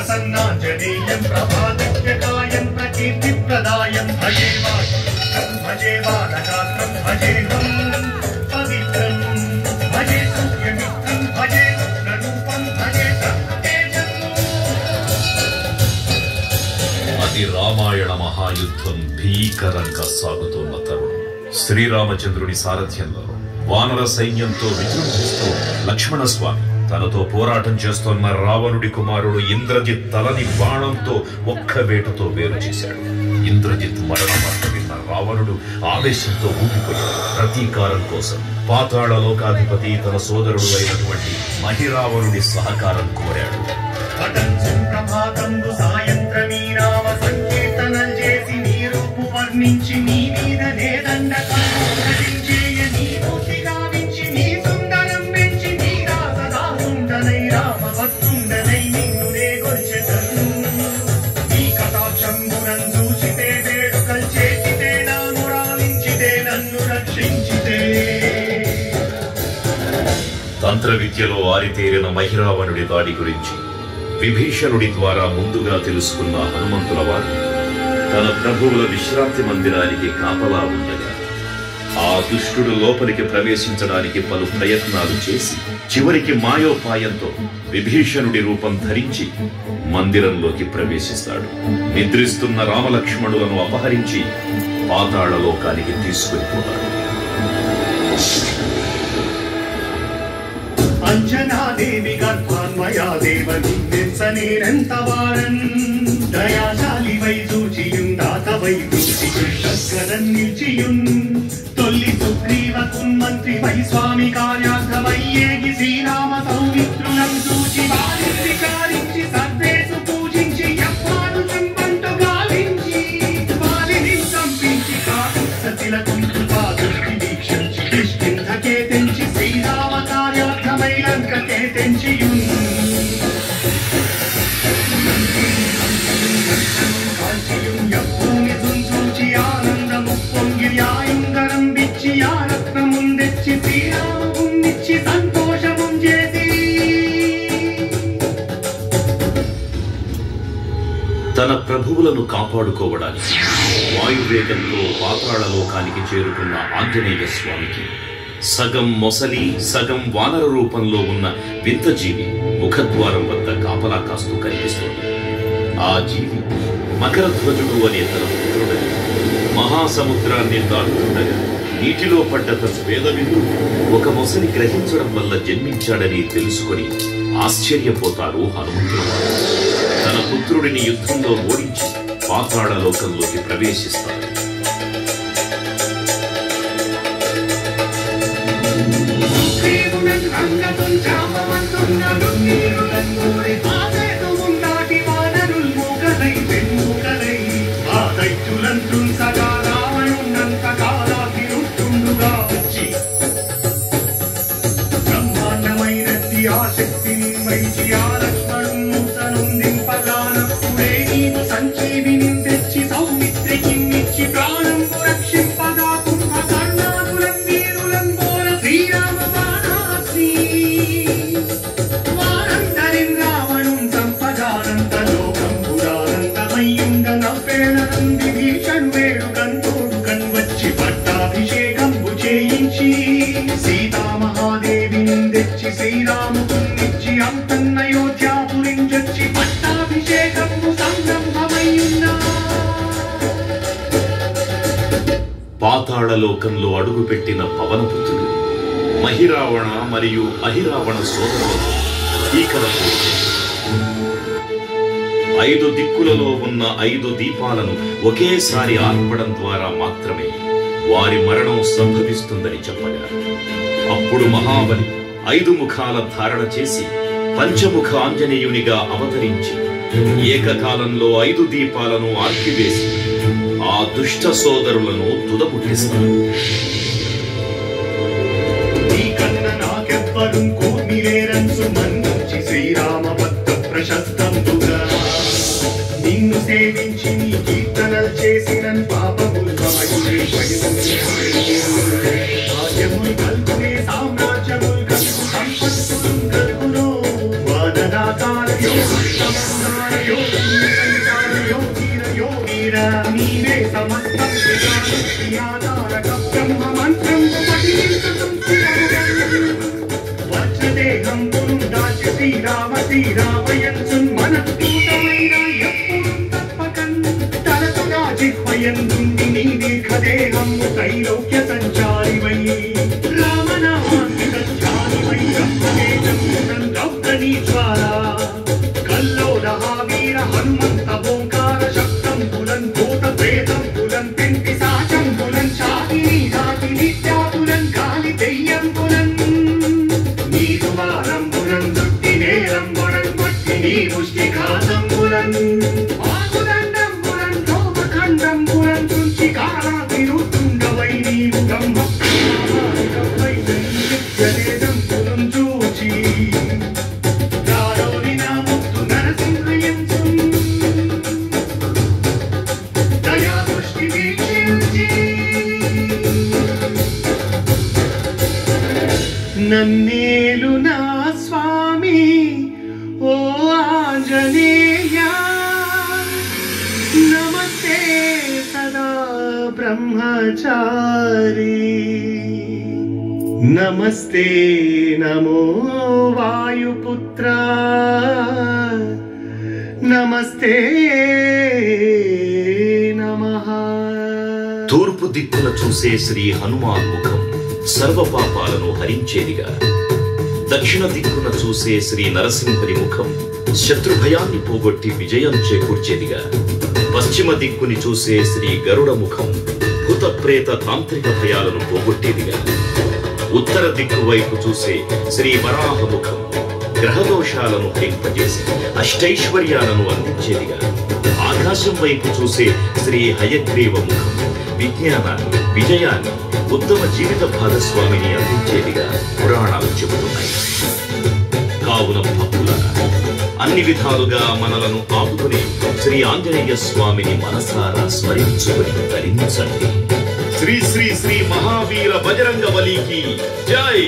ప్రసన్నాంజనేయం ప్రభాదిత్యకాయం ప్రకీర్తిప్రదాయం భజే బాలగాత్రం భజేహం పవిత్రం భజే సూర్యమిత్రం భజే రూపం భజే తేజం. అది రామాయణ మహాయుద్ధం భీకరంగా సాగుతున్న తరుణం. శ్రీరామచంద్రుని సారథ్యంలో వానర సైన్యంతో విజృంభిస్తూ లక్ష్మణస్వామి తనతో పోరాటం చేస్తున్న రావణుడి కుమారుడు ఇంద్రజిత్ తలని బాణంతో ఒక్క వేటతో వేరు చేశాడు. ఇంద్రజిత్ మరణం విన్న రావణుడు ఆవేశంతో ఊగిపోయాడు. ప్రతీకారం కోసం పాతాళ లోకాధిపతి తన సోదరుడు అయినటువంటి మహిరావణుడి సహకారం కోరాడు. తంత్ర విద్యలో ఆరితేరిన మహిరావణుడి దాడి గురించి విభీషణుడి ద్వారా ముందుగా తెలుసుకున్న హనుమంతుల వారు తన ప్రభువుల విశ్రాంతి మందిరానికి కాపలా ఉండగా ఆ దుష్టుడు లోపలికి ప్రవేశించడానికి పలు ప్రయత్నాలు చేసి చివరికి మాయోపాయంతో విభీషణుడి రూపం ధరించి మందిరంలోకి ప్రవేశిస్తాడు. నిద్రిస్తున్న రామలక్ష్మణులను అపహరించి పాతాళ లోకానికి తీసుకునిపోతాడు. అంజనాదేవి గర్భాన్మయా దేవని నింసనేనంతవారన్ దయాశాలి వై చూచియుందాత వై చూచియున్ నిల్చియున్ తొల్లి సుగ్రీవకున్ మంత్రి వై స్వామి కార్యార్థమయ్యేగి శ్రీరామ సౌమిత్రులం చూచి వారిని విచారించి సర్వేసు పూజించి ఎప్పాడు చెంపంటు గాలించి వారిని సంపించి కాకు సతిలకుంటు పాదుకి వీక్షించి కిష్కింధకే తెంచి శ్రీరామ కార్యార్థమై లంకకే తెంచియున్ తన ప్రభువులను కాపాడుకోవడానికి వాయువేగంతో పాతాళ లోకానికి చేరుకున్న ఆంజనేయ స్వామికి సగం మొసలి సగం వానర రూపంలో ఉన్న వింత జీవి ముఖద్వారం వద్ద కాపలా కాస్తూ కనిపిస్తోంది. ఆ జీవి మకరధ్వజుడు అనే తన పుత్రుడని మహాసముద్రాన్ని దాటుతుండగా నీటిలో పడ్డ తన వేదవిందు ఒక మొసలి గ్రహించడం వల్ల జన్మించాడని తెలుసుకొని ఆశ్చర్యపోతారు హనుమంతుల వారు. తన పుత్రుడిని యుద్ధంలో ఓడించి పాతాళ లోకంలోకి ప్రవేశిస్తారు. పాతాళ లోకంలో అడుగుపెట్టిన పవనపుత్రుడు మహిరావణ మరియు అహిరావణ సోదరులతో భీకరపు 5 దిక్కులలో ఉన్న 5 దీపాలను ఒకేసారి ఆర్పడం ద్వారా మాత్రమే వారి మరణం సంభవిస్తుందని చెప్పగా అప్పుడు మహాబలి 5 ముఖాల ధారణ చేసి పంచముఖ ఆంజనేయునిగా అవతరించి ఏకకాలంలో 5 దీపాలను ఆర్పివేసి ఆ దుష్ట సోదరులను తుదముట్టిస్తారు. శ్రీరామ భక్త ప్రశస్తంబుగా నిన్ను సేవించి నీ కీర్తనలు చేసిన పాపములు రాజ్యములు కల్పునే సామ్రాజ్యములు కలుగు సంపత్తులు కలుగును వాదనాకార వర్తతే సమస్తం శ్రీయాతారక బ్రహ్మ మంత్రం పఠించతం వర్షదేహం పురుందాచి శ్రీరామయన్సున్ మనఃపూతమైన ఎప్పుడు తప్పకన్ తలతుగా జిహ్వయందుండి నీ దీర్ఘదేహము త్రైలోక్య సంచారివై రామనామాన్ని సంచారివై బ్రహ్మవేదం గౌతనీ జ్వాలా కల్లోలహ వీర హనుమంత ఓంకార శబ్దం పులన్ భూత ప్రేతం పులన్ పెంటి సాచం పులన్ శాకిని జాతి నిత్యాపులన్ కాలి దెయ్యం పులన్ నీరువారం పులన్ దుట్టి నేరం పులన్ పట్టి నీ ముష్టిఘాతం పులన్ ఆగుదండం పులన్ లోపఖండం పులన్ తుంచి కాలా తిరుతుండవై నీవు బ్రహ్మ నిత్యదేదం పులం చూచి నన్నేలు నా స్వామి ఓ ఆంజనేయ నమస్తే సదా బ్రహ్మచారి నమస్తే నమో వాయుపుత్ర నమస్తే నమః. తూర్పు దిక్కున చూసే శ్రీ హనుమాన్ ముఖం సర్వ పాపాలను హరించేదిగా, దక్షిణ దిక్కున చూసే శ్రీ నరసింహుని ముఖం శత్రుభయాన్ని పోగొట్టి విజయం చేకూర్చేదిగా, పశ్చిమ దిక్కుని చూసే శ్రీ గరుడ ముఖం భూత ప్రేత తాంత్రిక భయాలను పోగొట్టేదిగా, ఉత్తర దిక్కు వైపు చూసే శ్రీ వరాహ ముఖం గ్రహదోషాలను హరింపజేసి అష్టైశ్వర్యాలను అందించేదిగా, ఆకాశం వైపు చూసే శ్రీ హయగ్రీవ ముఖం విజ్ఞానాన్ని విజయాన్ని ఉత్తమ జీవిత భాగస్వామిని అందించేదిగా పురాణాలు చెబుతున్నాయి. కావున భక్తులారా, అన్ని విధాలుగా మనలను ఆపుకుని శ్రీ ఆంజనేయ స్వామిని మనసారా స్మరించుకుని తరించండి. శ్రీ శ్రీ శ్రీ మహావీర బజరంగ బలికి జై.